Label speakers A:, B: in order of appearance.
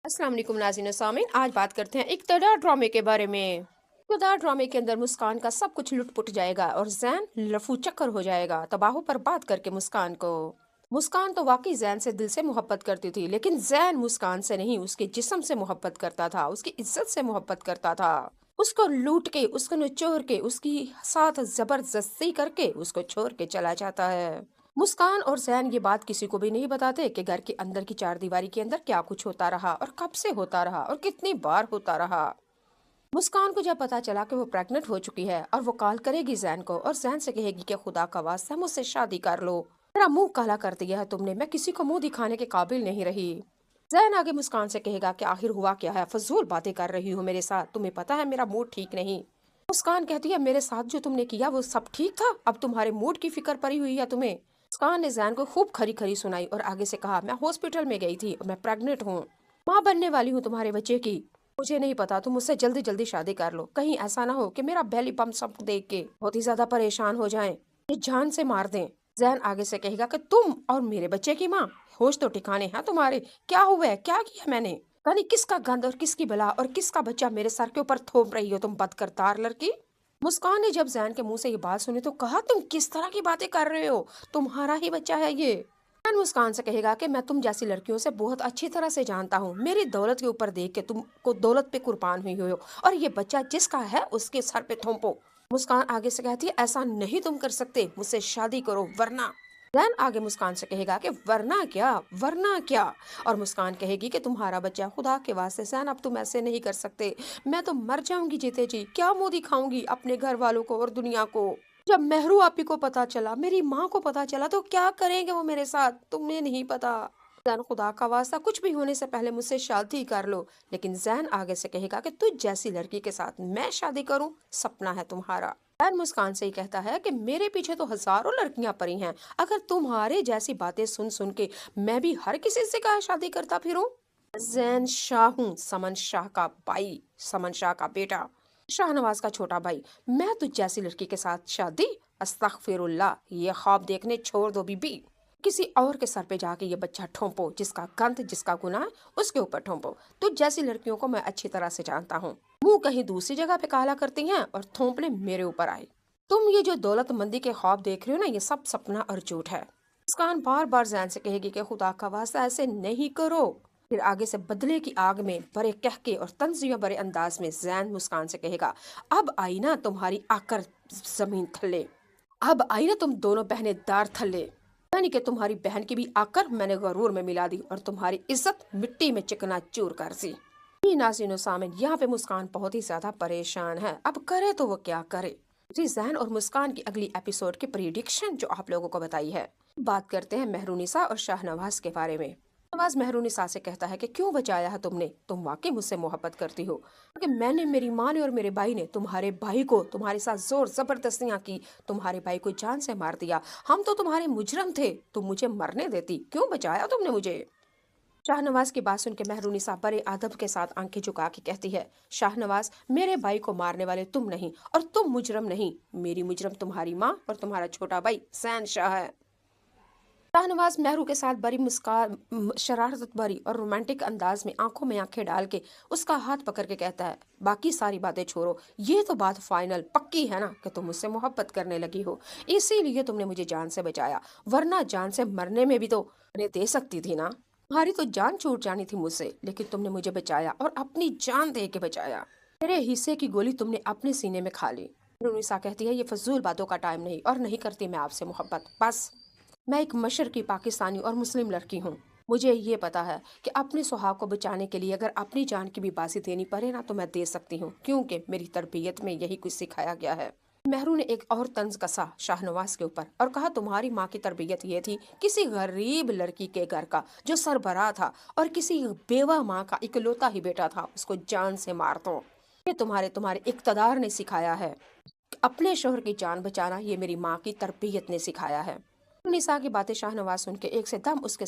A: अस्सलाम वालेकुम नाज़रीन सामीन, आज बात करते हैं इक़्तिदार ड्रामे के बारे में। इक़्तिदार ड्रामे के अंदर मुस्कान का सब कुछ लुट-पुट जाएगा और ज़ैन लफू चक्कर हो जाएगा तबाह पर बात करके मुस्कान को। मुस्कान तो वाकई ज़ैन से दिल से मोहब्बत करती थी, लेकिन ज़ैन मुस्कान से नहीं, उसके जिस्म से मोहब्बत करता था, उसकी इज्जत से मोहब्बत करता था। उसको लूट के, उसको निचोड़ के, उसकी साथ जबरदस्ती करके उसको छोड़ के चला जाता है। मुस्कान और ज़ैन ये बात किसी को भी नहीं बताते कि घर के अंदर की चारदीवारी के अंदर क्या कुछ होता रहा और कब से होता रहा और कितनी बार होता रहा। मुस्कान को जब पता चला कि वो प्रेग्नेंट हो चुकी है और वो कॉल करेगी ज़ैन को और ज़ैन से कहेगी कि खुदा का वास्ता मुझसे शादी कर लो, मेरा मुंह काला कर दिया है तुमने, मैं किसी को मुंह दिखाने के काबिल नहीं रही। ज़ैन आगे मुस्कान से कहेगा कि आखिर हुआ क्या है, फजूल बातें कर रही हो मेरे साथ, तुम्हें पता है मेरा मूड ठीक नहीं। मुस्कान कहती है मेरे साथ जो तुमने किया वो सब ठीक था, अब तुम्हारे मूड की फिक्र पड़ी हुई है तुम्हें। मुस्कान ने ज़ैन को खूब खरी खरी सुनाई और आगे से कहा मैं हॉस्पिटल में गई थी और मैं प्रेग्नेंट हूँ, माँ बनने वाली हूँ तुम्हारे बच्चे की। मुझे नहीं पता, तुम मुझसे जल्दी जल्दी शादी कर लो, कहीं ऐसा ना हो कि मेरा बेली पम्प सब देख के बहुत ही ज्यादा परेशान हो जाएं, ये जान से मार दें। जैन आगे से कहेगा कि तुम और मेरे बच्चे की माँ, होश तो ठिकाने हैं तुम्हारे, क्या हुआ है, क्या किया मैंने, यानी किसका गंद और किसकी बला और किसका बच्चा मेरे सर के ऊपर थोप रही हो तुम बदकरदार लड़की। मुस्कान ने जब जैन के मुंह से ये बात सुनी तो कहा तुम किस तरह की बातें कर रहे हो, तुम्हारा ही बच्चा है ये। जैन मुस्कान से कहेगा कि मैं तुम जैसी लड़कियों से बहुत अच्छी तरह से जानता हूँ, मेरी दौलत के ऊपर देख के तुमको दौलत पे कुर्बान हुई हो और ये बच्चा जिसका है उसके सर पे थोपो। मुस्कान आगे से कहती है ऐसा नहीं तुम कर सकते, मुझसे शादी करो वरना। जैन आगे मुस्कान से कहेगा कि वरना क्या, वरना क्या। और मुस्कान कहेगी कि तुम्हारा बच्चा, खुदा के वास्ते जैन अब तुम ऐसे नहीं कर सकते, मैं तो मर जाऊंगी जीते जी, क्या मुंह दिखाऊंगी अपने घर वालों को और दुनिया को। जब मेहरू आपी को पता चला, मेरी माँ को पता चला तो क्या करेंगे वो मेरे साथ, तुम्हें नहीं पता। जैन खुदा का वास्ता कुछ भी होने से पहले मुझसे शादी कर लो। लेकिन जैन आगे से कहेगा कि तुझ जैसी लड़की के साथ मैं शादी करूं, सपना है तुम्हारा। जैन मुस्कान से ही कहता है कि मेरे पीछे तो हजारों लड़कियां पड़ी हैं, अगर तुम्हारे जैसी बातें सुन सुन के मैं भी हर किसी से कहा शादी करता फिरूं। जैन शाह हूँ, समन शाह का भाई, समन शाह का बेटा, शाहनवाज का छोटा भाई, मैं तुझ जैसी लड़की के साथ शादी, अस्तगफिरुल्लाह, ये ख्वाब देखने छोड़ दो बीबी, किसी और के सर पे जाके ये बच्चा ठोंपो, जिसका गंद जिसका गुनाह उसके ऊपर ठोंपो। तुझ जैसी लड़कियों को मैं अच्छी तरह से जानता हूँ, मुंह कहीं दूसरी जगह पे काला करती हैं और थोपने मेरे ऊपर आए। तुम ये जो दौलतमंदी के ख्वाब देख रहे हो ना, ये सब सपना और झूठ है। मुस्कान बार बार जैन से कहेगी कि खुदा का वास्ता ऐसे नहीं करो। फिर आगे से बदले की आग में बड़े कहके और तंजिया बड़े अंदाज में जैन मुस्कान से कहेगा अब आई ना तुम्हारी आकर जमीन थल्ले, अब आई ना तुम दोनों बहनें दार थल्ले, यानी कि तुम्हारी बहन की भी आकर मैंने गरूर में मिला दी और तुम्हारी इज्जत मिट्टी में चिकना चूर कर दी। नाज़रीन सामिन, यहाँ पे मुस्कान बहुत ही ज्यादा परेशान है, अब करे तो वो क्या करे। जी जैन और मुस्कान की अगली एपिसोड की प्रिडिक्शन जो आप लोगों को बताई है। बात करते हैं मेहरुनिसा और शाहनवाज के बारे में। शाहनवाज मेहरुनिसा से कहता है कि क्यों बचाया है तुमने, तुम वाकई मुझसे मोहब्बत करती हो, क्योंकि मैंने, मेरी माँ ने और मेरे भाई ने तुम्हारे भाई को तुम्हारे साथ जोर जबरदस्तियां की, तुम्हारे भाई को जान से मार दिया, हम तो तुम्हारे मुजरम थे, तुम मुझे मरने देती, क्यों बचाया तुमने मुझे। शाहनवाज की बात सुन के मेहरुनिसा बड़े अदब के साथ आंखें झुका के कहती है शाहनवाज, मेरे भाई को मारने वाले तुम नहीं और तुम मुजरम नहीं, मेरी मुजरम तुम्हारी माँ और तुम्हारा छोटा भाई सैन शाह है। शाहनवाज मेहरू के साथ बड़ी मुस्कान, शरारत भरी और रोमांटिक अंदाज में आंखों में आंखें डाल के उसका हाथ पकड़ के कहता है बाकी सारी बातें छोड़ो, ये तो बात फाइनल पक्की है ना कि तुम मुझसे मोहब्बत करने लगी हो, इसीलिए तुमने मुझे जान से बचाया, वरना जान से मरने में भी तो मैंने दे सकती थी ना। तुम्हारी तो जान छूट जानी थी मुझसे, लेकिन तुमने मुझे बचाया और अपनी जान दे के बचाया, मेरे हिस्से की गोली तुमने अपने सीने में खा ली। रुनिसा कहती है ये फजूल बातों का टाइम नहीं और नहीं करती मैं आपसे मोहब्बत, बस मैं एक मशरकी पाकिस्तानी और मुस्लिम लड़की हूँ, मुझे ये पता है कि अपने सुहाग को बचाने के लिए अगर अपनी जान की भी बाजी देनी पड़े ना तो मैं दे सकती हूँ, क्योंकि मेरी तरबियत में यही कुछ सिखाया गया है। मेहरू ने एक और तंज कसा शाहनवाज के ऊपर और कहा तुम्हारी माँ की तरबियत ये थी किसी गरीब लड़की के घर का जो सरबराह था और किसी बेवा माँ का इकलौता ही बेटा था, उसको जान से मार दो, ये तुम्हारे तुम्हारे इक़्तिदार ने सिखाया है, अपने शोहर की जान बचाना ये मेरी माँ की तरबियत ने सिखाया है। निसा की बातें शाहनवाज सुन के एक से दम उसके